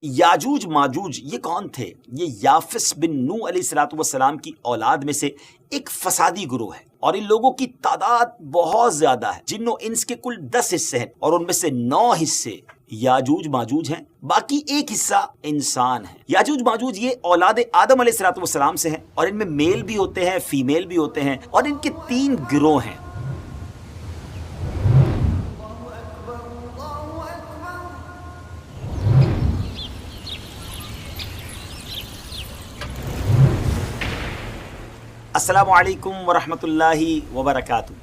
یاجوج ماجوج یہ کون تھے؟ یہ یافس بن نو علیہ السلام کی اولاد میں سے ایک فسادی گروہ ہے، اور ان لوگوں کی تعداد بہت زیادہ ہے۔ جن و انس کے کل 10 حصے ہیں، اور ان میں سے 9 حصے یاجوج ماجوج ہیں، باقی ایک حصہ انسان ہے۔ یاجوج ماجوج یہ اولاد آدم علیہ السلام سے ہیں، اور ان میں میل بھی ہوتے ہیں، فیمیل بھی ہوتے ہیں، اور ان کے 3 گروہ ہیں۔ السلام علیکم ورحمۃ اللہ وبرکاتہ۔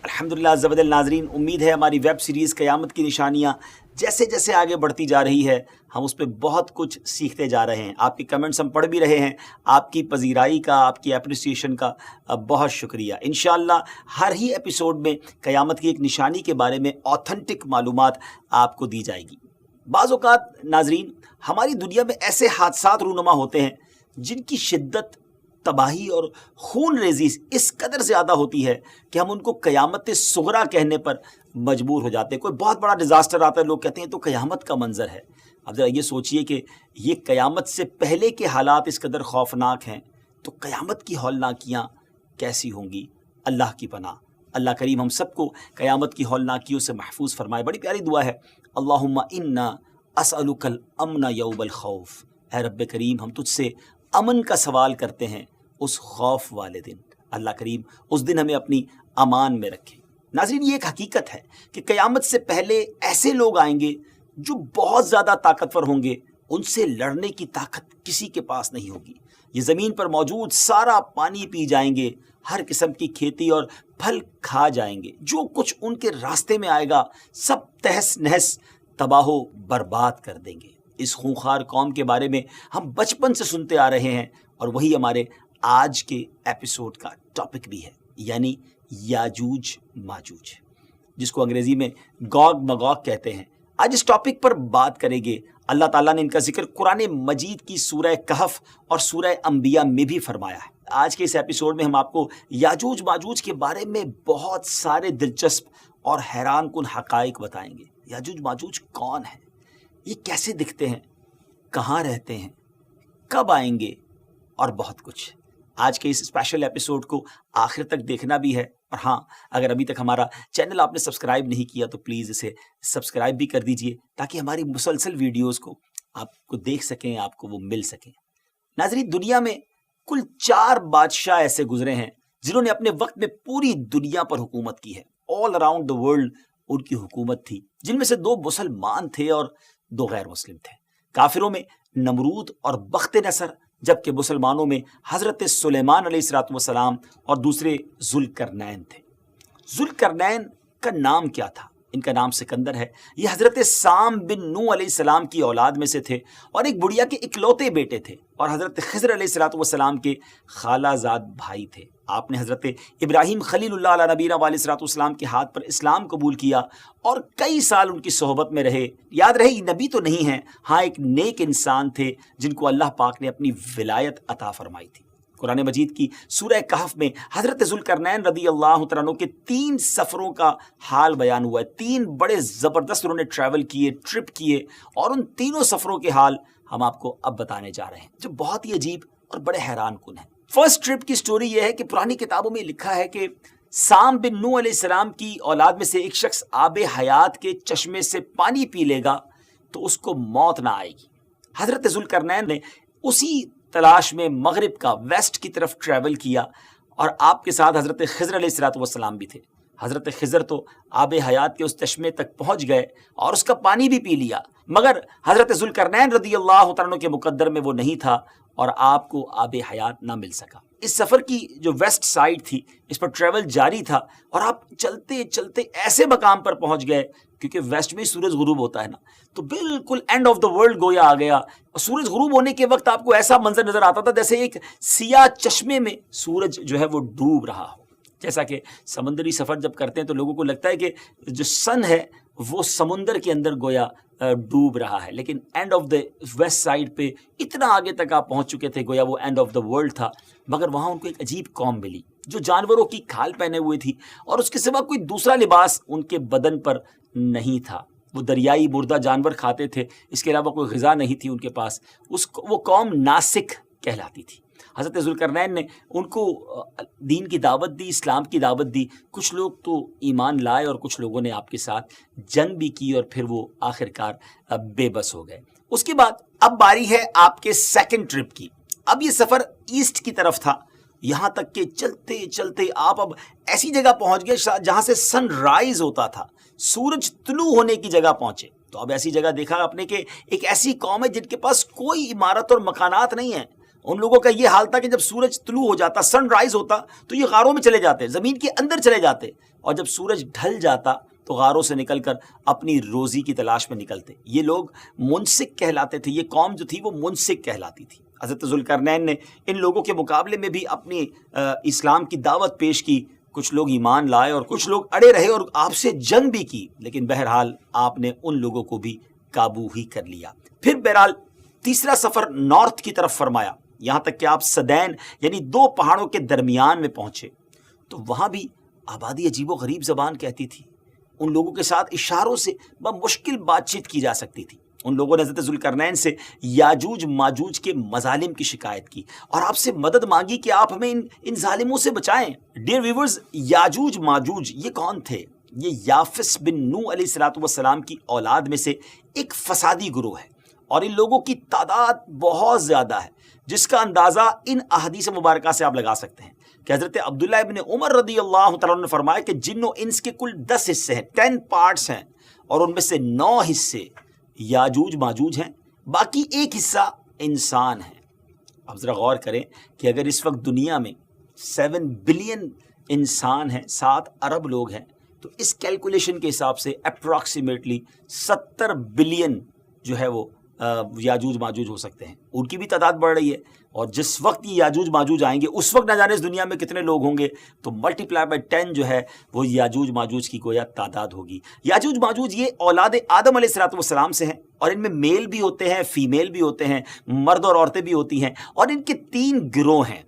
الحمدللہ زبد الناظرین، امید ہے ہماری ویب سیریز قیامت کی نشانیاں جیسے جیسے آگے بڑھتی جا رہی ہے ہم اس پہ بہت کچھ سیکھتے جا رہے ہیں۔ آپ کی کمنٹس ہم پڑھ بھی رہے ہیں، آپ کی پذیرائی کا، آپ کی اپریسیشن کا بہت شکریہ۔ انشاءاللہ ہر ہی ایپیسوڈ میں قیامت کی ایک نشانی کے بارے میں اوتھنٹک معلومات آپ کو دی جائے گی۔ بعض اوقات ناظرین، ہماری دنیا میں ایسے حادثات رونما ہوتے ہیں جن کی شدت، تباہی اور خون ریزی اس قدر زیادہ ہوتی ہے کہ ہم ان کو قیامت صغریٰ کہنے پر مجبور ہو جاتے ہیں۔ کوئی بہت بڑا ڈیزاسٹر آتا ہے، لوگ کہتے ہیں تو قیامت کا منظر ہے۔ اب ذرا یہ سوچئے کہ یہ قیامت سے پہلے کے حالات اس قدر خوفناک ہیں، تو قیامت کی ہولناکیاں کیسی ہوں گی؟ اللہ کی پناہ، اللہ کریم ہم سب کو قیامت کی ہولناکیوں سے محفوظ فرمائے۔ بڑی پیاری دعا ہے، اللہم انا اسألک الامن یوم الخوف۔ اے رب کریم، ہم تجھ سے امن کا سوال کرتے ہیں اس خوف والے دن۔ اللہ کریم اس دن ہمیں اپنی امان میں رکھے۔ ناظرین، یہ ایک حقیقت ہے کہ قیامت سے پہلے ایسے لوگ آئیں گے جو بہت زیادہ طاقتور ہوں گے، ان سے لڑنے کی طاقت کسی کے پاس نہیں ہوگی۔ یہ زمین پر موجود سارا پانی پی جائیں گے، ہر قسم کی کھیتی اور پھل کھا جائیں گے، جو کچھ ان کے راستے میں آئے گا سب تہس نہس تباہ و برباد کر دیں گے۔ اس خونخوار قوم کے بارے میں ہم بچپن سے سنتے آ رہے ہیں، اور وہی ہمارے آج کے ایپیسوڈ کا ٹاپک بھی ہے، یعنی یاجوج ماجوج، جس کو انگریزی میں گوگ مگوگ کہتے ہیں۔ آج اس ٹاپک پر بات کریں گے۔ اللہ تعالیٰ نے ان کا ذکر قرآن مجید کی سورہ کہف اور سورہ انبیاء میں بھی فرمایا ہے۔ آج کے اس ایپیسوڈ میں ہم آپ کو یاجوج ماجوج کے بارے میں بہت سارے دلچسپ اور حیران کن حقائق بتائیں گے۔ یاجوج ماجوج کون ہیں؟ یہ کیسے دکھتے ہیں؟ کہاں رہتے ہیں؟ کب آئیں گے؟ اور بہت کچھ۔ آج کے اس اسپیشل ایپیسوڈ کو آخر تک دیکھنا بھی ہے، اور ہاں، اگر ابھی تک ہمارا چینل آپ نے سبسکرائب نہیں کیا تو پلیز اسے سبسکرائب بھی کر دیجئے، تاکہ ہماری مسلسل ویڈیوز کو آپ کو دیکھ سکیں، آپ کو وہ مل سکیں۔ ناظرین، دنیا میں کل 4 بادشاہ ایسے گزرے ہیں جنہوں نے اپنے وقت میں پوری دنیا پر حکومت کی ہے۔ All around the world in کی حکومت تھی، جن میں سے 2 مسلمان تھے اور 2 غیر مسلم تھے۔ کافروں میں نمرود اور بخت نصر، جبکہ مسلمانوں میں حضرت سلیمان علیہ السلام اور دوسرے ذوالقرنین تھے۔ ذوالقرنین کا نام کیا تھا؟ ان کا نام سکندر ہے۔ یہ حضرت سام بن نو علیہ السلام کی اولاد میں سے تھے، اور ایک بڑھیا کے اکلوتے بیٹے تھے، اور حضرت خضر علیہ السلام کے خالہ زاد بھائی تھے۔ آپ نے حضرت ابراہیم خلیل اللہ علیہ نبینا علیہ السلام کے ہاتھ پر اسلام قبول کیا، اور کئی سال ان کی صحبت میں رہے۔ یاد رہے، یہ نبی تو نہیں ہیں، ہاں ایک نیک انسان تھے جن کو اللہ پاک نے اپنی ولایت عطا فرمائی تھی۔ قرآن مجید کی سورہ کہف میں حضرت ذوالقرنین رضی اللہ تعالیٰ عنہ کے 3 سفروں کا حال بیان ہوا ہے۔ 3 بڑے زبردست انہوں نے ٹریول کیے، ٹرپ کیے، اور ان تینوں سفروں کے حال ہم آپ کو اب بتانے جا رہے ہیں، جو بہت ہی عجیب اور بڑے حیران کن ہیں۔ فرسٹ ٹرپ کی سٹوری یہ ہے کہ پرانی کتابوں میں لکھا ہے کہ سام بن نو علیہ السلام کی اولاد میں سے ایک شخص آب حیات کے چشمے سے پانی پی لے گا تو اس کو موت نہ آئے گی۔ حضرت ذوالقرنین نے اسی تلاش میں مغرب کا ویسٹ کی طرف ٹریول کیا، اور آپ کے ساتھ حضرت خضر علیہ السلام بھی تھے۔ حضرت خضر تو آب حیات کے اس چشمے تک پہنچ گئے اور اس کا پانی بھی پی لیا، مگر حضرت ذوالقرنین رضی اللہ تعالیٰ عنہ کے مقدر میں وہ نہیں تھا، اور آپ کو آب حیات نہ مل سکا۔ اس سفر کی جو ویسٹ سائڈ تھی، اس پر ٹریول جاری تھا، اور آپ چلتے چلتے ایسے مقام پر پہنچ گئے، کیونکہ ویسٹ میں سورج غروب ہوتا ہے نا، تو بالکل اینڈ آف دا ورلڈ گویا آ گیا۔ اور سورج غروب ہونے کے وقت آپ کو ایسا منظر نظر آتا تھا جیسے ایک سیاہ چشمے میں سورج جو ہے وہ ڈوب رہا ہو۔ جیسا کہ سمندری سفر جب کرتے ہیں تو لوگوں کو لگتا ہے کہ جو سن ہے وہ سمندر کے اندر گویا ڈوب رہا ہے، لیکن and of the west side پہ اتنا آگے تک آپ پہنچ چکے تھے، گویا وہ اینڈ آف دا ورلڈ تھا۔ مگر وہاں ان کو ایک عجیب قوم ملی جو جانوروں کی کھال پہنے ہوئے تھی، اور اس کے سوا کوئی دوسرا لباس ان کے بدن پر نہیں تھا۔ وہ دریائی مردہ جانور کھاتے تھے، اس کے علاوہ کوئی غذا نہیں تھی ان کے پاس، وہ قوم ناسک کہلاتی تھی۔ حضرت ذوالقرنین نے ان کو دین کی دعوت دی، اسلام کی دعوت دی، کچھ لوگ تو ایمان لائے اور کچھ لوگوں نے آپ کے ساتھ جنگ بھی کی اور پھر وہ آخرکار بے بس ہو گئے۔ اس کے بعد اب باری ہے آپ کے سیکنڈ ٹرپ کی۔ اب یہ سفر ایسٹ کی طرف تھا، یہاں تک کہ چلتے چلتے آپ اب ایسی جگہ پہنچ گئے جہاں سے سن رائز ہوتا تھا، سورج طلوع ہونے کی جگہ پہنچے۔ تو اب ایسی جگہ دیکھا آپ نے کہ ایک ایسی قوم ہے جن کے پاس کوئی عمارت اور مکانات نہیں ہیں۔ ان لوگوں کا یہ حال تھا کہ جب سورج طلوع ہو جاتا، سن رائز ہوتا، تو یہ غاروں میں چلے جاتے، زمین کے اندر چلے جاتے، اور جب سورج ڈھل جاتا تو غاروں سے نکل کر اپنی روزی کی تلاش میں نکلتے۔ یہ لوگ منسک کہلاتے تھے، یہ قوم جو تھی وہ منسک کہلاتی تھی۔ حضرت ذوالقرنین نے ان لوگوں کے مقابلے میں بھی اپنی اسلام کی دعوت پیش کی، کچھ لوگ ایمان لائے اور کچھ لوگ اڑے رہے اور آپ سے جنگ بھی کی، لیکن بہرحال آپ نے ان لوگوں کو بھی قابو ہی کر لیا۔ پھر بہرحال تیسرا سفر نارتھ کی طرف فرمایا، یہاں تک کہ آپ سدین یعنی دو پہاڑوں کے درمیان میں پہنچے۔ تو وہاں بھی آبادی عجیب و غریب زبان کہتی تھی، ان لوگوں کے ساتھ اشاروں سے بمشکل بات چیت کی جا سکتی تھی۔ ان لوگوں نے حضرت ذوالقرنین سے یاجوج ماجوج کے مظالم کی شکایت کی اور آپ سے مدد مانگی کہ آپ ہمیں ان ظالموں سے بچائیں۔ ڈیئر ویورز، یاجوج ماجوج یہ کون تھے؟ یہ یافس بن نوح علیہ السلام کی اولاد میں سے ایک فسادی گروہ ہے، اور ان لوگوں کی تعداد بہت زیادہ ہے، جس کا اندازہ ان احادیث مبارکہ سے آپ لگا سکتے ہیں کہ حضرت عبداللہ ابن عمر رضی اللہ تعالیٰ عنہ نے فرمایا کہ جن و انس کے کل 10 حصے ہیں، 10 پارٹس ہیں، اور ان میں سے 9 حصے یاجوج ماجوج ہیں، باقی ایک حصہ انسان ہیں۔ اب ذرا غور کریں کہ اگر اس وقت دنیا میں 7 بلین انسان ہیں، 7 ارب لوگ ہیں، تو اس کیلکولیشن کے حساب سے اپروکسیمیٹلی 70 بلین جو ہے وہ یاجوج ماجوج ہو سکتے ہیں۔ ان کی بھی تعداد بڑھ رہی ہے، اور جس وقت یہ یاجوج ماجوج آئیں گے اس وقت نہ جانے اس دنیا میں کتنے لوگ ہوں گے، تو ملٹیپلائی بائی 10 جو ہے وہ یاجوج ماجوج کی گویا تعداد ہوگی۔ یاجوج ماجوج یہ اولاد آدم علیہ السلام سے ہیں، اور ان میں میل بھی ہوتے ہیں، فیمیل بھی ہوتے ہیں، مرد اور عورتیں بھی ہوتی ہیں، اور ان کے 3 گروہ ہیں،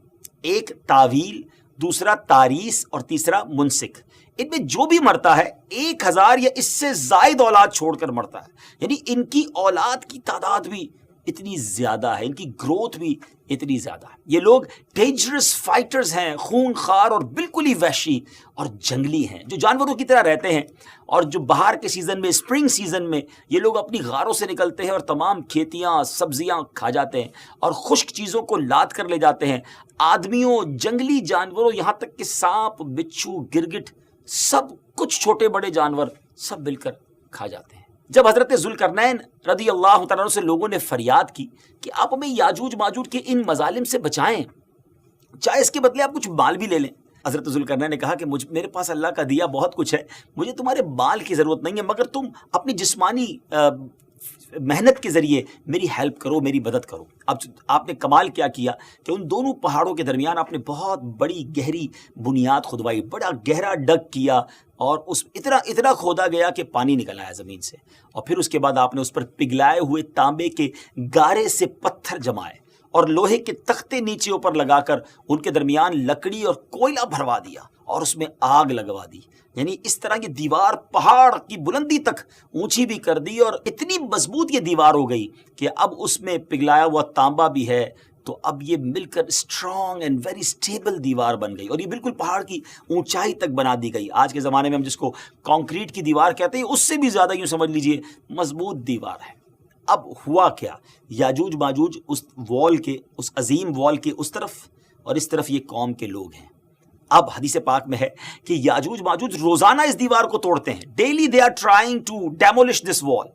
ایک تاویل، دوسرا تاریس اور تیسرا منسک۔ ان میں جو بھی مرتا ہے 1000 یا اس سے زائد اولاد چھوڑ کر مرتا ہے، یعنی ان کی اولاد کی تعداد بھی اتنی زیادہ ہے، ان کی گروتھ بھی اتنی زیادہ ہے۔ یہ لوگ ڈینجرس فائٹرز ہیں، خون خوار اور بالکل ہی وحشی اور جنگلی ہیں، جو جانوروں کی طرح رہتے ہیں، اور جو بہار کے سیزن میں، اسپرنگ سیزن میں یہ لوگ اپنی غاروں سے نکلتے ہیں اور تمام کھیتیاں سبزیاں کھا جاتے ہیں اور خشک چیزوں کو لاد کر لے جاتے ہیں۔ آدمیوں، جنگلی جانوروں، یہاں تک کہ سانپ، بچھو، گرگٹ، سب کچھ چھوٹے بڑے جانور سب مل کر کھا جاتے ہیں۔ جب حضرت ذوالقرنین رضی اللہ تعالیٰ عنہ سے لوگوں نے فریاد کی کہ آپ ہمیں یاجوج ماجوج کے ان مظالم سے بچائیں، چاہے اس کے بدلے آپ کچھ مال بھی لے لیں، حضرت ذوالقرنین نے کہا کہ میرے پاس اللہ کا دیا بہت کچھ ہے، مجھے تمہارے مال کی ضرورت نہیں ہے، مگر تم اپنی جسمانی محنت کے ذریعے میری ہیلپ کرو، میری مدد کرو۔ اب آپ نے کمال کیا کیا کہ ان دونوں پہاڑوں کے درمیان آپ نے بہت بڑی گہری بنیاد کھدوائی، بڑا گہرا ڈگ کیا، اور اس اتنا کھودا گیا کہ پانی نکل آیا زمین سے، اور پھر اس کے بعد آپ نے اس پر پگھلائے ہوئے تانبے کے گارے سے پتھر جمائے اور لوہے کے تختے نیچے اوپر لگا کر ان کے درمیان لکڑی اور کوئلہ بھروا دیا اور اس میں آگ لگوا دی، یعنی اس طرح یہ دیوار پہاڑ کی بلندی تک اونچی بھی کر دی، اور اتنی مضبوط یہ دیوار ہو گئی کہ اب اس میں پگھلایا ہوا تانبا بھی ہے، تو اب یہ مل کر اسٹرانگ اینڈ ویری اسٹیبل دیوار بن گئی، اور یہ بالکل پہاڑ کی اونچائی تک بنا دی گئی۔ آج کے زمانے میں ہم جس کو کانکریٹ کی دیوار کہتے ہیں، اس سے بھی زیادہ یوں سمجھ لیجئے مضبوط دیوار ہے۔ اب ہوا کیا، یاجوج ماجوج اس وال کے، اس عظیم وال کے اس طرف، اور اس طرف یہ قوم کے لوگ ہیں۔ اب حدیث پاک میں ہے کہ یاجوج ماجوج روزانہ اس دیوار کو توڑتے ہیں، ڈیلی they are trying to demolish this wall,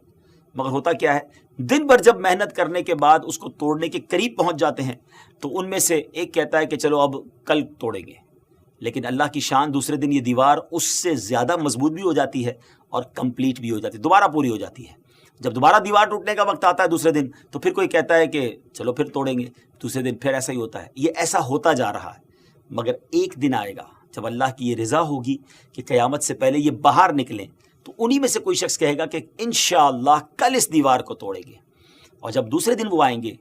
مگر ہوتا کیا ہے، دن بھر جب محنت کرنے کے بعد اس کو توڑنے کے قریب پہنچ جاتے ہیں تو ان میں سے ایک کہتا ہے کہ چلو اب کل توڑیں گے، لیکن اللہ کی شان دوسرے دن یہ دیوار اس سے زیادہ مضبوط بھی ہو جاتی ہے اور کمپلیٹ بھی ہو جاتی ہے، دوبارہ پوری ہو جاتی ہے۔ جب دوبارہ دیوار ٹوٹنے کا وقت آتا ہے دوسرے دن، تو پھر کوئی کہتا ہے کہ چلو پھر توڑیں گے، دوسرے دن پھر ایسا ہی ہوتا ہے۔ یہ ایسا ہوتا جا رہا ہے، مگر ایک دن آئے گا جب اللہ کی یہ رضا ہوگی کہ قیامت سے پہلے یہ باہر نکلیں، تو انہی میں سے کوئی شخص کہے گا کہ انشاءاللہ کل اس دیوار کو توڑیں گے، اور جب دوسرے دن وہ آئیں گے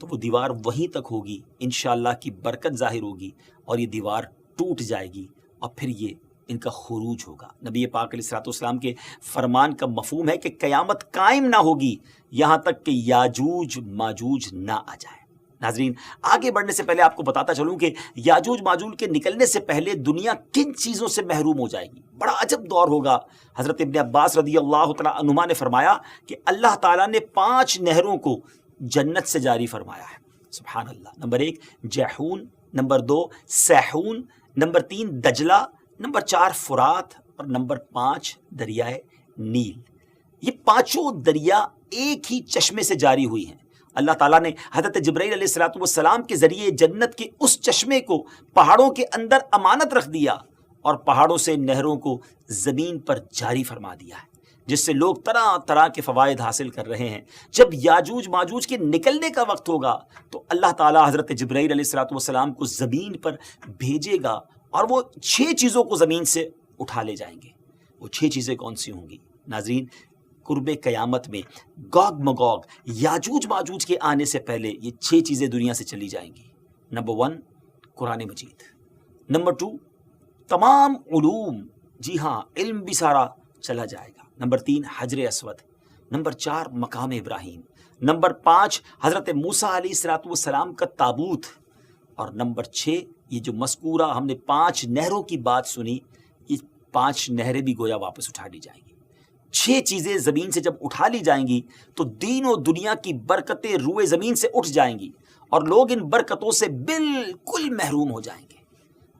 تو وہ دیوار وہیں تک ہوگی، انشاءاللہ کی برکت ظاہر ہوگی اور یہ دیوار ٹوٹ جائے گی، اور پھر یہ ان کا خروج ہوگا۔ نبی پاک علیہ الصلوۃ والسلام کے فرمان کا مفہوم ہے کہ قیامت قائم نہ ہوگی یہاں تک کہ یاجوج ماجوج نہ آ جائے۔ ناظرین، آگے بڑھنے سے پہلے آپ کو بتاتا چلوں کہ یاجوج ماجوج کے نکلنے سے پہلے دنیا کن چیزوں سے محروم ہو جائے گی۔ بڑا عجب دور ہوگا۔ حضرت ابن عباس رضی اللہ تعالیٰ عنہما نے فرمایا کہ اللہ تعالیٰ نے 5 نہروں کو جنت سے جاری فرمایا ہے۔ سبحان اللہ۔ نمبر 1 جیحون، نمبر 2 سیحون، نمبر 3 دجلہ، نمبر 4 فرات، اور نمبر 5 دریائے نیل۔ یہ 5 دریا ایک ہی چشمے سے جاری ہوئی ہیں۔ اللہ تعالیٰ نے حضرت جبرائیل علیہ الصلوۃ والسلام کے ذریعے جنت کے اس چشمے کو پہاڑوں کے اندر امانت رکھ دیا اور پہاڑوں سے نہروں کو زمین پر جاری فرما دیا ہے، جس سے لوگ طرح طرح کے فوائد حاصل کر رہے ہیں۔ جب یاجوج ماجوج کے نکلنے کا وقت ہوگا تو اللہ تعالیٰ حضرت جبرائیل علیہ الصلوۃ والسلام کو زمین پر بھیجے گا اور وہ 6 چیزوں کو زمین سے اٹھا لے جائیں گے۔ وہ 6 چیزیں کون سی ہوں گی؟ ناظرین، قرب قیامت میں گوگ مگوگ یاجوج ماجوج کے آنے سے پہلے یہ 6 چیزیں دنیا سے چلی جائیں گی۔ نمبر 1 قرآن مجید، نمبر 2 تمام علوم، جی ہاں علم بھی سارا چلا جائے گا، نمبر 3 حجر اسود، نمبر 4 مقام ابراہیم، نمبر 5 حضرت موسیٰ علیہ الصلوۃ والسلام کا تابوت، اور نمبر 6 یہ جو مذکورہ ہم نے 5 نہروں کی بات سنی، یہ 5 نہریں بھی گویا واپس اٹھا لی جائیں گی۔ 6 چیزیں زمین سے جب اٹھا لی جائیں گی تو دین و دنیا کی برکتیں روئے زمین سے اٹھ جائیں گی اور لوگ ان برکتوں سے بالکل محروم ہو جائیں گے۔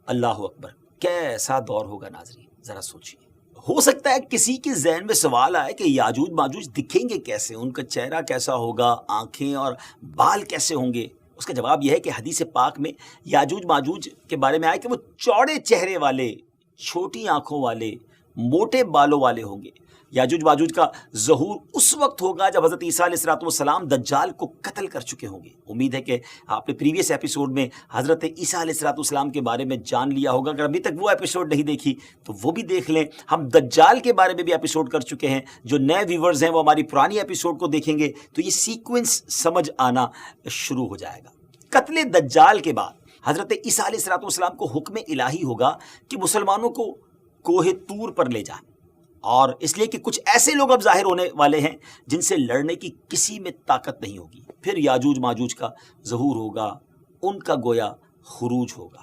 اللہ اکبر، کیسا دور ہوگا ناظرین، ذرا سوچیے۔ ہو سکتا ہے کسی کے ذہن میں سوال آئے کہ یاجوج ماجوج دکھیں گے کیسے، ان کا چہرہ کیسا ہوگا، آنکھیں اور بال کیسے ہوں گے؟ اس کا جواب یہ ہے کہ حدیث پاک میں یاجوج ماجوج کے بارے میں آئے کہ وہ چوڑے چہرے والے، چھوٹی آنکھوں والے، موٹے بالوں والے ہوں گے۔ یاجوج ماجوج کا ظہور اس وقت ہوگا جب حضرت عیسیٰ علیہ الصلوۃ والسلام دجال کو قتل کر چکے ہوں گے۔ امید ہے کہ آپ نے پریویس ایپیسوڈ میں حضرت عیسیٰ علیہ الصلوۃ والسلام کے بارے میں جان لیا ہوگا۔ اگر ابھی تک وہ ایپیسوڈ نہیں دیکھی تو وہ بھی دیکھ لیں۔ ہم دجال کے بارے میں بھی ایپیسوڈ کر چکے ہیں۔ جو نئے ویورز ہیں وہ ہماری پرانی ایپیسوڈ کو دیکھیں گے تو یہ سیکوینس سمجھ آنا شروع ہو جائے گا۔ قتل دجال کے بعد حضرت عیسیٰ علیہ الصلوۃ والسلام کو حکم الہی ہوگا کہ مسلمانوں کو کوہ طور پر لے جائیں، اور اس لیے کہ کچھ ایسے لوگ اب ظاہر ہونے والے ہیں جن سے لڑنے کی کسی میں طاقت نہیں ہوگی۔ پھر یاجوج ماجوج کا ظہور ہوگا، ان کا گویا خروج ہوگا۔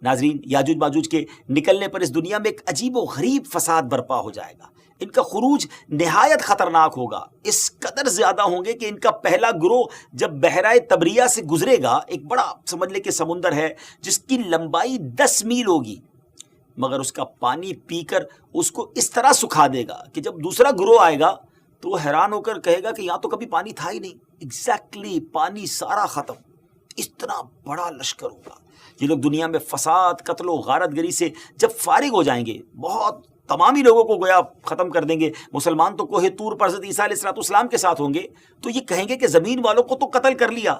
ناظرین، یاجوج ماجوج کے نکلنے پر اس دنیا میں ایک عجیب و غریب فساد برپا ہو جائے گا۔ ان کا خروج نہایت خطرناک ہوگا، اس قدر زیادہ ہوں گے کہ ان کا پہلا گروہ جب بحیرہ طبریہ سے گزرے گا، ایک بڑا سمجھ لے کہ سمندر ہے جس کی لمبائی 10 میل ہوگی، مگر اس کا پانی پی کر اس کو اس طرح سکھا دے گا کہ جب دوسرا گروہ آئے گا تو وہ حیران ہو کر کہے گا کہ یہاں تو کبھی پانی تھا ہی نہیں۔ ایگزیکٹلی، پانی سارا ختم، اتنا بڑا لشکر ہوگا۔ یہ لوگ دنیا میں فساد، قتل و غارت گری سے جب فارغ ہو جائیں گے، بہت تمامی لوگوں کو گویا ختم کر دیں گے۔ مسلمان تو کوہ طور پر حضرت عیسیٰ علیہ الصلوۃ والسلام کے ساتھ ہوں گے، تو یہ کہیں گے کہ زمین والوں کو تو قتل کر لیا،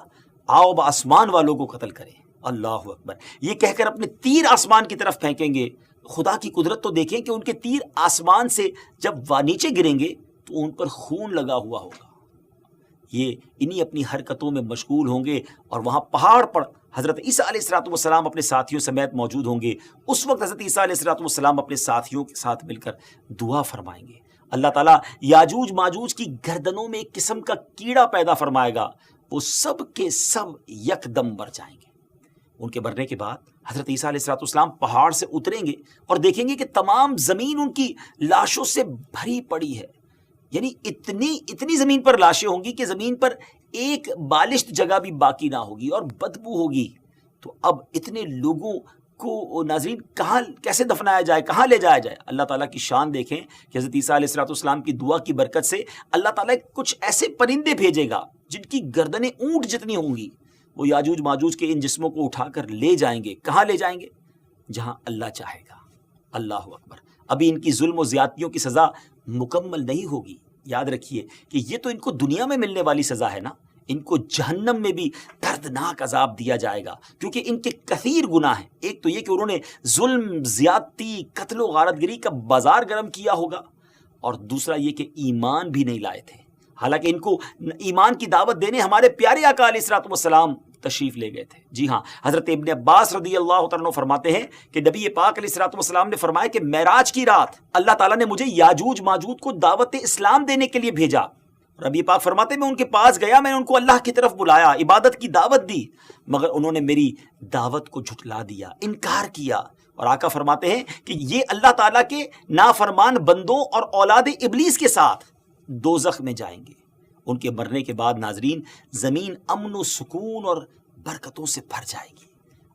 آؤ اب آسمان والوں کو قتل کریں۔ اللہ اکبر، یہ کہہ کر اپنے تیر آسمان کی طرف پھینکیں گے۔ خدا کی قدرت تو دیکھیں کہ ان کے تیر آسمان سے جب نیچے گریں گے تو ان پر خون لگا ہوا ہوگا۔ یہ انہی اپنی حرکتوں میں مشغول ہوں گے، اور وہاں پہاڑ پر حضرت عیسیٰ علیہ الصلوۃ والسلام اپنے ساتھیوں سمیت موجود ہوں گے۔ اس وقت حضرت عیسیٰ علیہ الصلوۃ والسلام اپنے ساتھیوں کے ساتھ مل کر دعا فرمائیں گے۔ اللہ تعالیٰ یاجوج ماجوج کی گردنوں میں ایک قسم کا کیڑا پیدا فرمائے گا، وہ سب کے سب یکدم مر جائیں گے۔ ان کے مرنے کے بعد حضرت عیسیٰ علیہ الصلوۃ والسلام پہاڑ سے اتریں گے اور دیکھیں گے کہ تمام زمین ان کی لاشوں سے بھری پڑی ہے۔ یعنی اتنی زمین پر لاشیں ہوں گی کہ زمین پر ایک بالشت جگہ بھی باقی نہ ہوگی اور بدبو ہوگی۔ تو اب اتنے لوگوں کو ناظرین کہاں کیسے دفنایا جائے، کہاں لے جایا جائے؟ اللہ تعالیٰ کی شان دیکھیں کہ حضرت عیسیٰ علیہ الصلوۃ والسلام کی دعا کی برکت سے اللہ تعالیٰ کچھ ایسے پرندے بھیجے گا جن کی گردنیں اونٹ جتنی ہوں گی، وہ یاجوج ماجوج کے ان جسموں کو اٹھا کر لے جائیں گے۔ کہاں لے جائیں گے؟ جہاں اللہ چاہے گا۔ اللہ اکبر، ابھی ان کی ظلم و زیادتیوں کی سزا مکمل نہیں ہوگی۔ یاد رکھیے کہ یہ تو ان کو دنیا میں ملنے والی سزا ہے نا، ان کو جہنم میں بھی دردناک عذاب دیا جائے گا، کیونکہ ان کے کثیر گناہ ہیں۔ ایک تو یہ کہ انہوں نے ظلم، زیادتی، قتل و غارت گری کا بازار گرم کیا ہوگا، اور دوسرا یہ کہ ایمان بھی نہیں لائے تھے۔ حالانکہ ان کو ایمان کی دعوت دینے ہمارے پیارے آقا علیہ الصلوۃ والسلام تشریف لے گئے تھے۔ جی ہاں، حضرت ابن عباس رضی اللہ تعالیٰ عنہ فرماتے ہیں کہ نبی پاک علیہ الصلوۃ والسلام نے فرمایا کہ معراج کی رات اللہ تعالیٰ نے مجھے یاجوج ماجوج کو دعوت اسلام دینے کے لیے بھیجا۔ نبی پاک فرماتے ہیں میں ان کے پاس گیا، میں نے ان کو اللہ کی طرف بلایا، عبادت کی دعوت دی، مگر انہوں نے میری دعوت کو جھٹلا دیا، انکار کیا۔ اور آقا فرماتے ہیں کہ یہ اللہ تعالیٰ کے نافرمان بندوں اور اولاد ابلیس کے ساتھ دوزخ میں جائیں گے۔ ان کے مرنے کے بعد ناظرین زمین امن و سکون اور برکتوں سے بھر جائے گی۔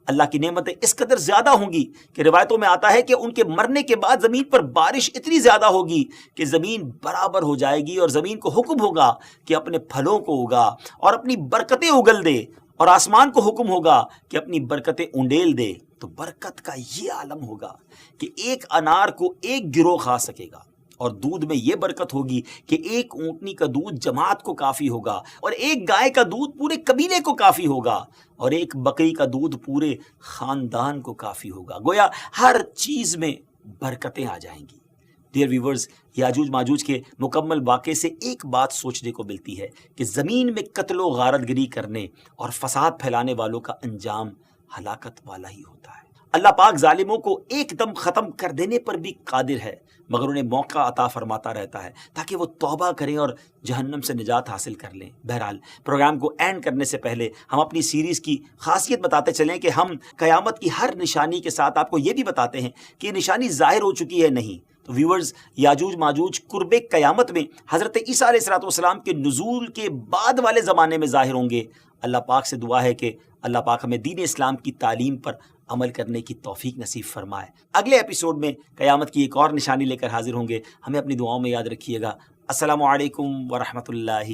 اللہ کی نعمتیں اس قدر زیادہ ہوں گی کہ روایتوں میں آتا ہے کہ ان کے مرنے کے بعد زمین پر بارش اتنی زیادہ ہوگی کہ زمین برابر ہو جائے گی، اور زمین کو حکم ہوگا کہ اپنے پھلوں کو اگا اور اپنی برکتیں اگل دے، اور آسمان کو حکم ہوگا کہ اپنی برکتیں انڈیل دے۔ تو برکت کا یہ عالم ہوگا کہ ایک انار کو ایک گروہ کھا سکے گا، اور دودھ میں یہ برکت ہوگی کہ ایک اونٹنی کا دودھ جماعت کو کافی ہوگا، اور ایک گائے کا دودھ پورے قبیلے کو کافی ہوگا، اور ایک بکری کا دودھ پورے خاندان کو کافی ہوگا۔ گویا ہر چیز میں برکتیں آ جائیں گی۔ ڈیئر ویورز، یاجوج ماجوج کے مکمل واقعے سے ایک بات سوچنے کو ملتی ہے کہ زمین میں قتل و غارت گری کرنے اور فساد پھیلانے والوں کا انجام ہلاکت والا ہی ہوتا ہے۔ اللہ پاک ظالموں کو ایک دم ختم کر دینے پر بھی قادر ہے، مگر انہیں موقع عطا فرماتا رہتا ہے تاکہ وہ توبہ کریں اور جہنم سے نجات حاصل کر لیں۔ بہرحال پروگرام کو اینڈ کرنے سے پہلے ہم اپنی سیریز کی خاصیت بتاتے چلیں کہ ہم قیامت کی ہر نشانی کے ساتھ آپ کو یہ بھی بتاتے ہیں کہ یہ نشانی ظاہر ہو چکی ہے نہیں۔ تو ویورز، یاجوج ماجوج قرب قیامت میں حضرت عیسیٰ علیہ الصلوۃ والسلام کے نزول کے بعد والے زمانے میں ظاہر ہوں گے۔ اللہ پاک سے دعا ہے کہ اللہ پاک ہمیں دین اسلام کی تعلیم پر عمل کرنے کی توفیق نصیب فرمائے۔ اگلے ایپیسوڈ میں قیامت کی ایک اور نشانی لے کر حاضر ہوں گے۔ ہمیں اپنی دعاؤں میں یاد رکھیے گا۔ السلام علیکم ورحمۃ اللہ